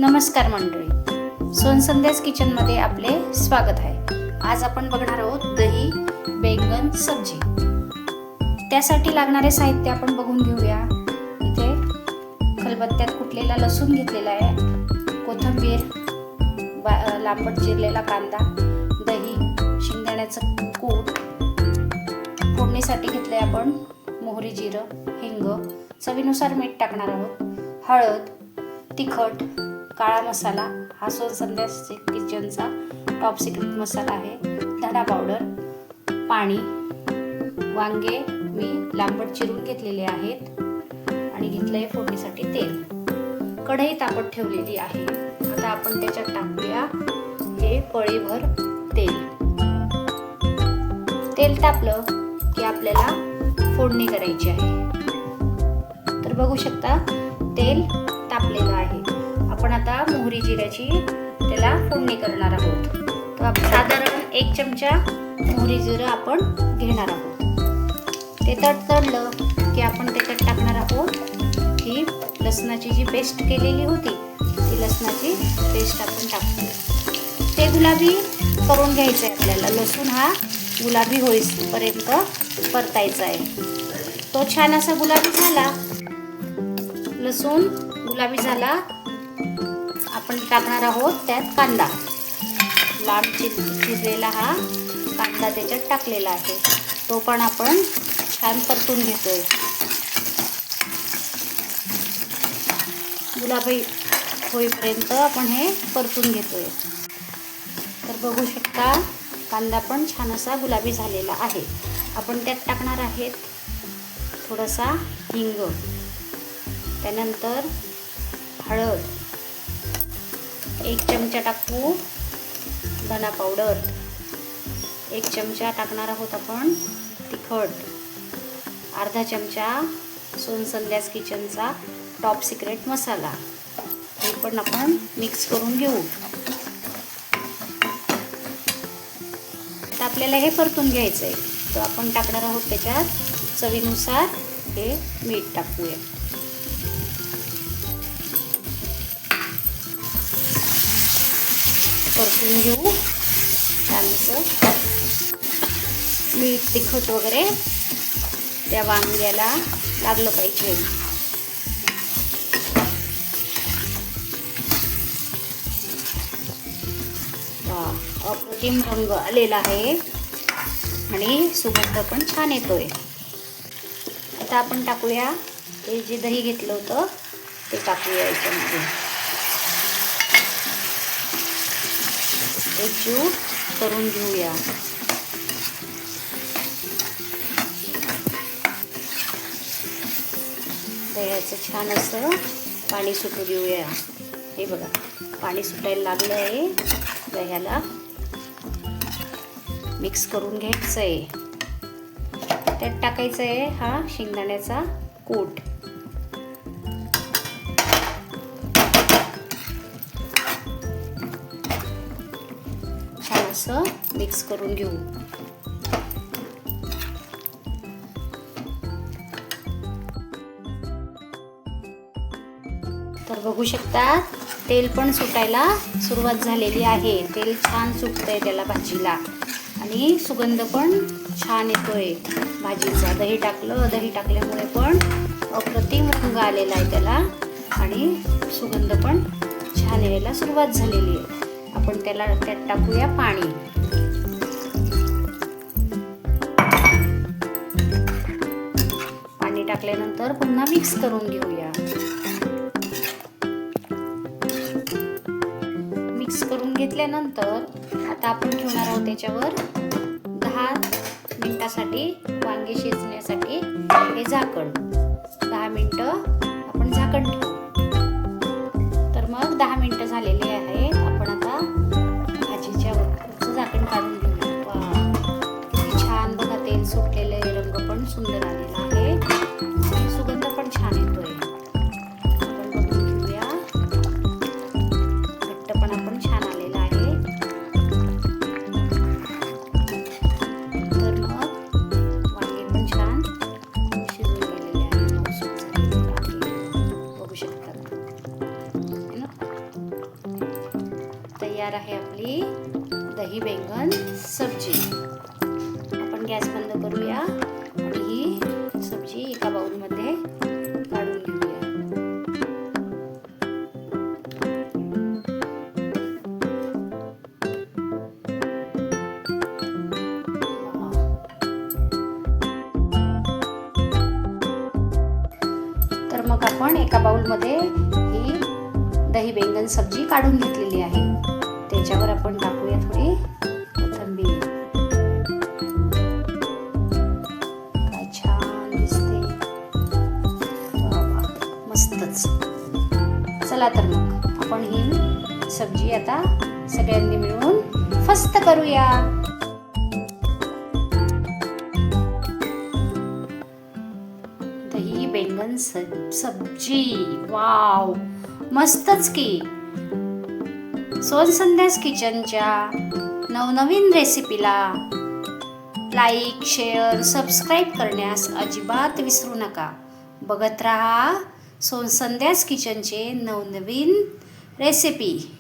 नमस्कार मंडळी, सोनसंध्यास किचनमध्ये आपले स्वागत आहे। आज आपण बघणार आहोत दही बैंगन सब्जी। त्यासाठी लागणारे साहित्य आपण बघून घेऊया। इथे खलबत्त्यात कुटलेला लसूण घेतलेला आहे, कोथिंबीर, लांबट चिरलेला कांदा, दही, शेंगदाण्याचं कूट, फोडणीसाठी घेतले आपण मोहरी, जिरं, हिंग, चवीनुसार मीठ टाकणार आहोत, हळद, तिखट, काळा मसाला, हा सोनसंध्यास किचनचा टॉप सिक्रेट मसाला आहे, धना पावडर, पाणी, वांगे मी लांबट चिरून घेतलेले आहेत आणि घेतलंय फोडणीसाठी तेल। कढई तापत ठेवलेली आहे। आता आपण त्याच्यात टाकूया हे पळीभर तेल। तेल तापलं की आपल्याला फोडणी करायची आहे। तर बघू शकता तेल तापलेलं आहे। आपण आता मोहरी जिऱ्याची त्याला फोडणी करणार आहोत। तर आपण साधारण 1 चमचा मोहरी जिरं आपण घेणार आहोत। ते तडतडलं की आपण त्याच्यात टाकणार आहोत ही लसणाची जी पेस्ट केलेली होती, ती लसणाची पेस्ट आपण टाकतो। ते गुलाबी करून घ्यायचं आहे आपल्याला। लसूण हा गुलाबी होईपर्यंत परतायचा आहे। तो छान असा गुलाबी झाला, लसूण गुलाबी झाला, आपण टाकणार आहोत त्यात कांदा। लांब चिरलेला हा कांदा त्याच्यात टाकलेला आहे। तो पण आपण छान परतून घेतोय। गुलाबी होईपर्यंत आपण हे परतून घेतोय। तर बघू शकता कांदा पण छान असा गुलाबी झालेला आहे। आपण त्यात टाकणार आहेत थोडासा हिंग, त्यानंतर हळद, 1 चमचा टाकू धना पावडर, 1 चमचा टाकणार आहोत आपण तिखट, अर्धा चमचा सोनसंध्यास किचनचा टॉप सिक्रेट मसाला। हे पण आपण मिक्स करून घेऊ। आता आपल्याला हे परतून घ्यायचं आहे। तर आपण टाकणार आहोत त्याच्यात चवीनुसार हे मीठ टाकूया। परतून घेऊ छान असं। मीठ, तिखट वगैरे त्या वांग्याला लागलं पाहिजे। अप्रतिम रंग आलेला आहे आणि सुगंध पण छान येतोय। आता आपण टाकूया हे जे दही घेतलं होतं ते टाकूया याच्यामध्ये। एकजीव करून घेऊया। दह्याचं छान असं पाणी सुटू देऊया। हे बघा पाणी सुटायला लागलं आहे दह्याला। मिक्स करून घ्यायचं आहे। त्यात टाकायचं आहे हा शेंगदाण्याचा कूट। छान असं मिक्स करून घेऊ। तर बघू शकता तेल पण सुटायला सुरुवात झालेली आहे। तेल छान सुटतंय त्याला भाजीला आणि सुगंध पण छान येतोय भाजीचा। दही टाकलं, दही टाकल्यामुळे पण अप्रतिम रंग आलेला आहे त्याला आणि सुगंध पण छान यायला सुरुवात झालेली आहे। आपण त्यात टाकूया पाणी। पाणी टाकल्यानंतर पुन्हा मिक्स करून घेऊया। मिक्स करून घेतल्यानंतर आता आपण ठेवणार आहोत त्याच्यावर 10 मिनिटासाठी वांगे शिजण्यासाठी हे झाकण। 10 मिनिटं आपण झाकण ठेवू। तर मग 10 मिनिटं झालेली आहेत। आपण आता भाजीच्या वरचं झाकण काढून घेऊ। किती छान बघा तेल सुटलेलं आहे, रंग पण सुंदर आलेला आहे आणि सुगंध पण छान येतोय। आपण बघून घेऊया, घट्टपणा पण छान आलेला आहे। तर मग वांगे पण छान शिजून गेलेले आहे, मऊसूत झालेले आहे। बघू शकता तयार आहे आपली दही बैंगन सब्जी. आपण गॅस बंद करूया आणि ही सब्जी एका बाउलमध्ये काढून घेऊया. तर मग आपण एका बाउलमध्ये ही दही बैंगन सब्जी काढून घेतलेली आहे. त्याच्यावर आपण टाकूया थोडी कोथिंबीर. काय छान दिसते, मस्तच. चला तर मग आपण ही सब्जी आता सगळ्यांनी मिळून फस्त करूया. दही बैंगन सब्जी, वाव, मस्तच की. सोनसंध्यास किचनच्या नवनवीन रेसिपीला लाईक, शेअर, सबस्क्राईब करण्यास अजिबात विसरू नका. बघत राहा सोनसंध्यास किचनचे नवनवीन रेसिपी.